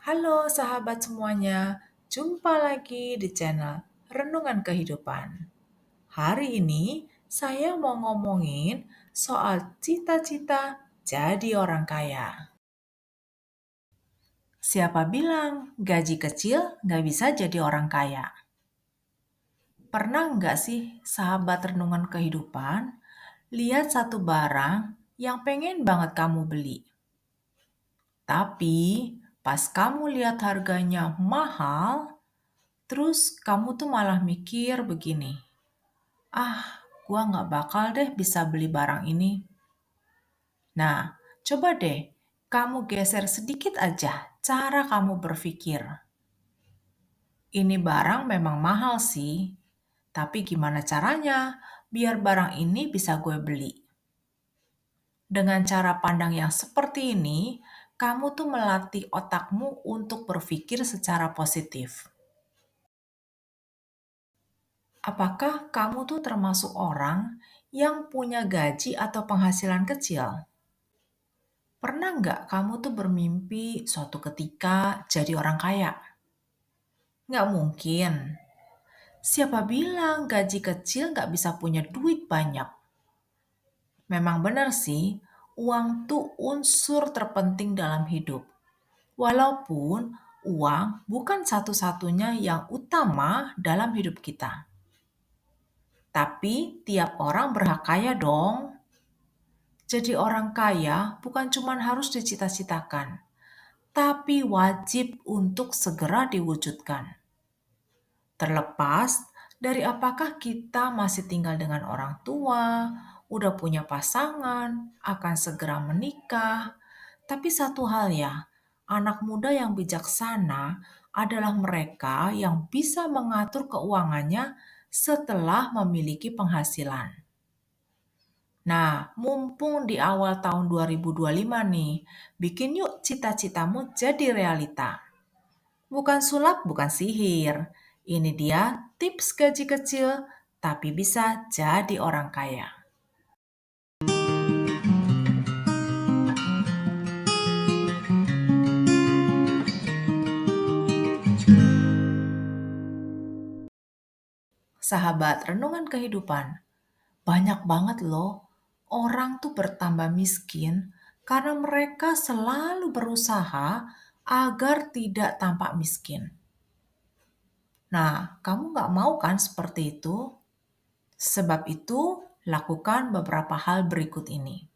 Halo sahabat semuanya, jumpa lagi di channel Renungan Kehidupan. Hari ini saya mau ngomongin soal cita-cita jadi orang kaya. Siapa bilang gaji kecil nggak bisa jadi orang kaya? Pernah nggak sih sahabat Renungan Kehidupan lihat satu barang yang pengen banget kamu beli? Tapi pas kamu lihat harganya mahal, terus kamu tuh malah mikir begini, ah gua nggak bakal deh bisa beli barang ini. Nah, coba deh kamu geser sedikit aja cara kamu berpikir. Ini barang memang mahal sih, tapi gimana caranya biar barang ini bisa gue beli? Dengan cara pandang yang seperti ini, kamu tuh melatih otakmu untuk berpikir secara positif. Apakah kamu tuh termasuk orang yang punya gaji atau penghasilan kecil? Pernah nggak kamu tuh bermimpi suatu ketika jadi orang kaya? Nggak mungkin. Siapa bilang gaji kecil nggak bisa punya duit banyak? Memang benar sih, uang tuh unsur terpenting dalam hidup. Walaupun uang bukan satu-satunya yang utama dalam hidup kita. Tapi tiap orang berhak kaya dong. Jadi orang kaya bukan cuma harus dicita-citakan, tapi wajib untuk segera diwujudkan. Terlepas dari apakah kita masih tinggal dengan orang tua, udah punya pasangan, akan segera menikah. Tapi satu hal ya, anak muda yang bijaksana adalah mereka yang bisa mengatur keuangannya setelah memiliki penghasilan. Nah, mumpung di awal tahun 2025 nih, bikin yuk cita-citamu jadi realita. Bukan sulap, bukan sihir. Ini dia tips gaji kecil, tapi bisa jadi orang kaya. Sahabat renungan kehidupan, banyak banget loh orang tuh bertambah miskin karena mereka selalu berusaha agar tidak tampak miskin. Nah, kamu nggak mau kan seperti itu? Sebab itu, lakukan beberapa hal berikut ini.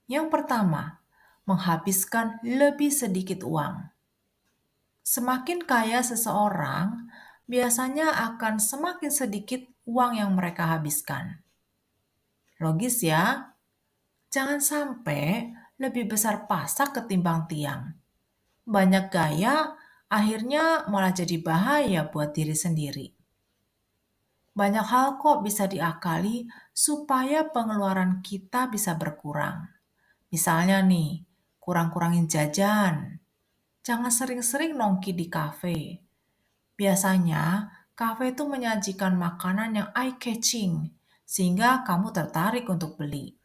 Yang pertama, menghabiskan lebih sedikit uang. Semakin kaya seseorang, biasanya akan semakin sedikit uang yang mereka habiskan. Logis ya? Jangan sampai lebih besar pasak ketimbang tiang. Banyak gaya, akhirnya malah jadi bahaya buat diri sendiri. Banyak hal kok bisa diakali supaya pengeluaran kita bisa berkurang. Misalnya nih, kurang-kurangin jajan. Jangan sering-sering nongki di kafe. Biasanya, kafe itu menyajikan makanan yang eye-catching, sehingga kamu tertarik untuk beli.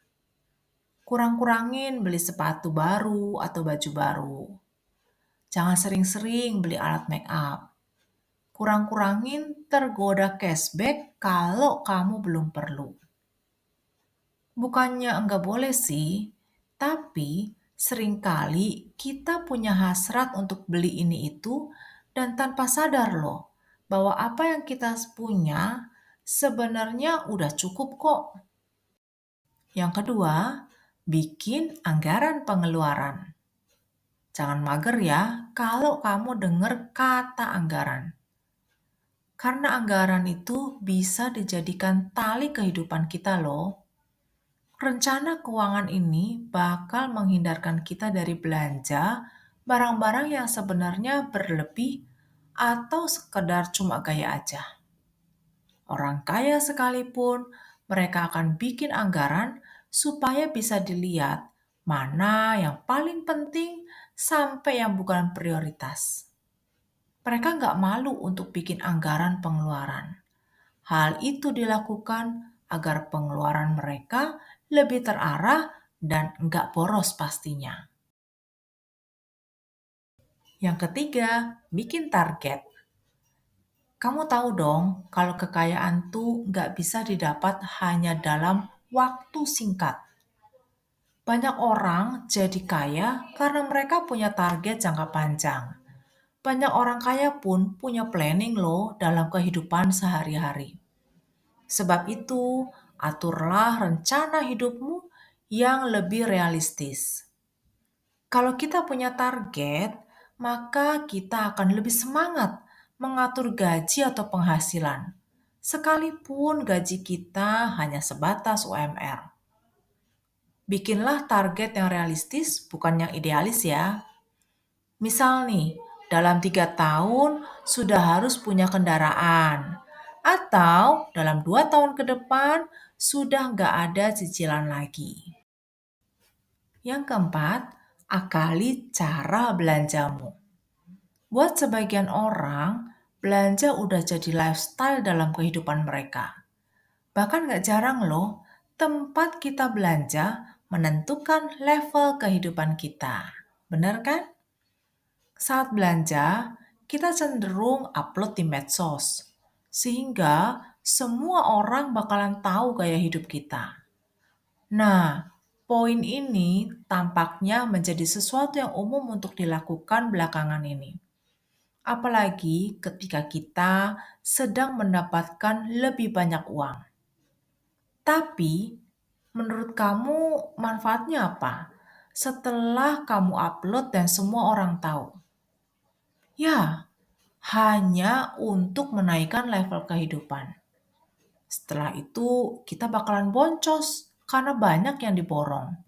Kurang-kurangin beli sepatu baru atau baju baru. Jangan sering-sering beli alat make up. Kurang-kurangin tergoda cashback kalau kamu belum perlu. Bukannya enggak boleh sih, tapi seringkali kita punya hasrat untuk beli ini itu dan tanpa sadar loh bahwa apa yang kita punya sebenarnya udah cukup kok. Yang kedua, bikin anggaran pengeluaran. Jangan mager ya kalau kamu dengar kata anggaran. Karena anggaran itu bisa dijadikan tali kehidupan kita loh. Rencana keuangan ini bakal menghindarkan kita dari belanja barang-barang yang sebenarnya berlebih atau sekedar cuma gaya aja. Orang kaya sekalipun, mereka akan bikin anggaran supaya bisa dilihat mana yang paling penting sampai yang bukan prioritas. Mereka nggak malu untuk bikin anggaran pengeluaran. Hal itu dilakukan agar pengeluaran mereka lebih terarah dan nggak boros pastinya. Yang ketiga, bikin target. Kamu tahu dong, kalau kekayaan tuh nggak bisa didapat hanya dalam waktu singkat. Banyak orang jadi kaya karena mereka punya target jangka panjang. Banyak orang kaya pun punya planning loh dalam kehidupan sehari-hari. Sebab itu, aturlah rencana hidupmu yang lebih realistis. Kalau kita punya target, maka kita akan lebih semangat mengatur gaji atau penghasilan. Sekalipun gaji kita hanya sebatas UMR. Bikinlah target yang realistis, bukan yang idealis ya. Misal nih, dalam 3 tahun sudah harus punya kendaraan. Atau dalam 2 tahun ke depan sudah nggak ada cicilan lagi. Yang keempat, akali cara belanjamu. Buat sebagian orang, belanja udah jadi lifestyle dalam kehidupan mereka. Bahkan nggak jarang loh, tempat kita belanja menentukan level kehidupan kita. Benar kan? Saat belanja, kita cenderung upload di medsos. Sehingga semua orang bakalan tahu gaya hidup kita. Nah, poin ini tampaknya menjadi sesuatu yang umum untuk dilakukan belakangan ini. Apalagi ketika kita sedang mendapatkan lebih banyak uang. Tapi, menurut kamu manfaatnya apa? Setelah kamu upload dan semua orang tahu. Ya, hanya untuk menaikkan level kehidupan. Setelah itu, kita bakalan boncos karena banyak yang diborong.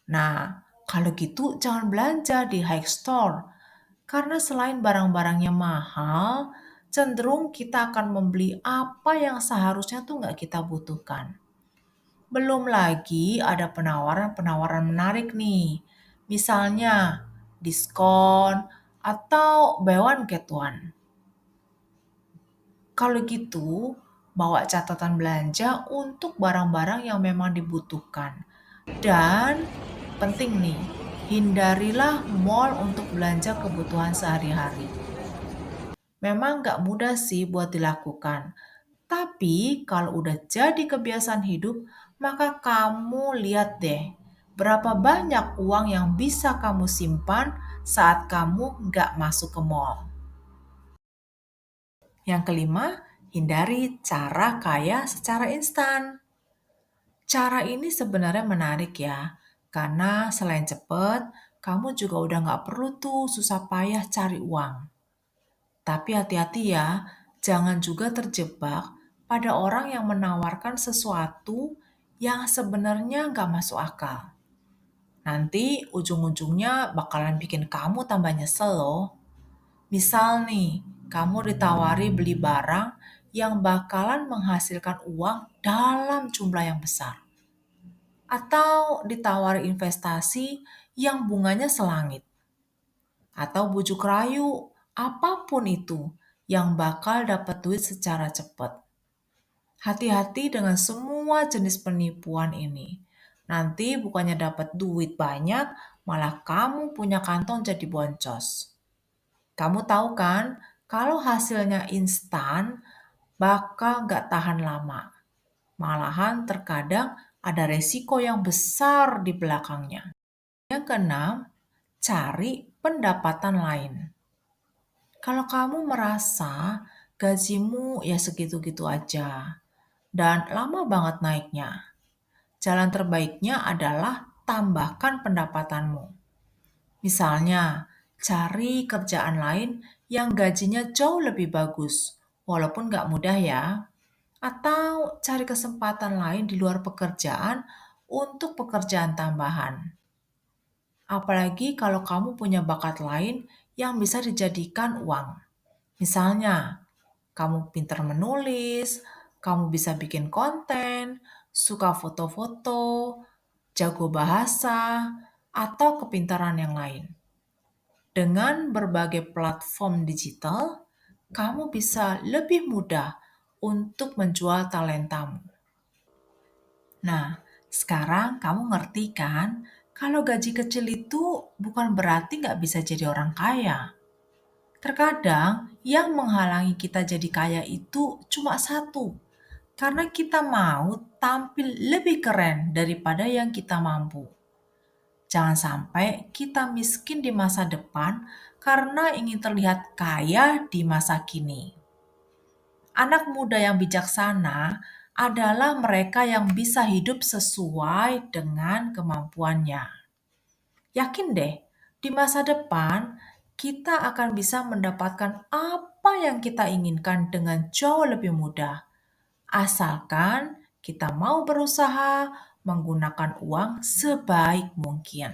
Nah, kalau gitu jangan belanja di high store. Karena selain barang-barangnya mahal, cenderung kita akan membeli apa yang seharusnya tuh nggak kita butuhkan. Belum lagi ada penawaran-penawaran menarik nih. Misalnya diskon atau buy one get one. Kalau gitu, bawa catatan belanja untuk barang-barang yang memang dibutuhkan. Dan penting nih, hindarilah mall untuk belanja kebutuhan sehari-hari. Memang nggak mudah sih buat dilakukan. Tapi kalau udah jadi kebiasaan hidup, maka kamu lihat deh, berapa banyak uang yang bisa kamu simpan saat kamu nggak masuk ke mall. Yang kelima, hindari cara kaya secara instan. Cara ini sebenarnya menarik ya, karena selain cepet, kamu juga udah nggak perlu tuh susah payah cari uang. Tapi hati-hati ya, jangan juga terjebak pada orang yang menawarkan sesuatu yang sebenarnya nggak masuk akal. Nanti ujung-ujungnya bakalan bikin kamu tambah nyesel loh. Misal nih, kamu ditawari beli barang yang bakalan menghasilkan uang dalam jumlah yang besar. Atau ditawari investasi yang bunganya selangit. Atau bujuk rayu, apapun itu yang bakal dapat duit secara cepat. Hati-hati dengan semua jenis penipuan ini. Nanti bukannya dapat duit banyak, malah kamu punya kantong jadi boncos. Kamu tahu kan, kalau hasilnya instan, bakal nggak tahan lama. Malahan terkadang ada resiko yang besar di belakangnya. Yang keenam, cari pendapatan lain. Kalau kamu merasa gajimu ya segitu-gitu aja dan lama banget naiknya, jalan terbaiknya adalah tambahkan pendapatanmu. Misalnya, cari kerjaan lain yang gajinya jauh lebih bagus, walaupun nggak mudah ya. Atau cari kesempatan lain di luar pekerjaan untuk pekerjaan tambahan. Apalagi kalau kamu punya bakat lain yang bisa dijadikan uang. Misalnya, kamu pintar menulis, kamu bisa bikin konten, suka foto-foto, jago bahasa, atau kepintaran yang lain. Dengan berbagai platform digital, kamu bisa lebih mudah untuk menjual talentamu. Nah, sekarang kamu ngerti kan Kalau gaji kecil itu bukan berarti nggak bisa jadi orang kaya. Terkadang yang menghalangi kita jadi kaya itu cuma satu, karena kita mau tampil lebih keren daripada yang kita mampu. Jangan sampai kita miskin di masa depan karena ingin terlihat kaya di masa kini. Anak muda yang bijaksana adalah mereka yang bisa hidup sesuai dengan kemampuannya. Yakin deh, di masa depan kita akan bisa mendapatkan apa yang kita inginkan dengan jauh lebih mudah. Asalkan kita mau berusaha menggunakan uang sebaik mungkin.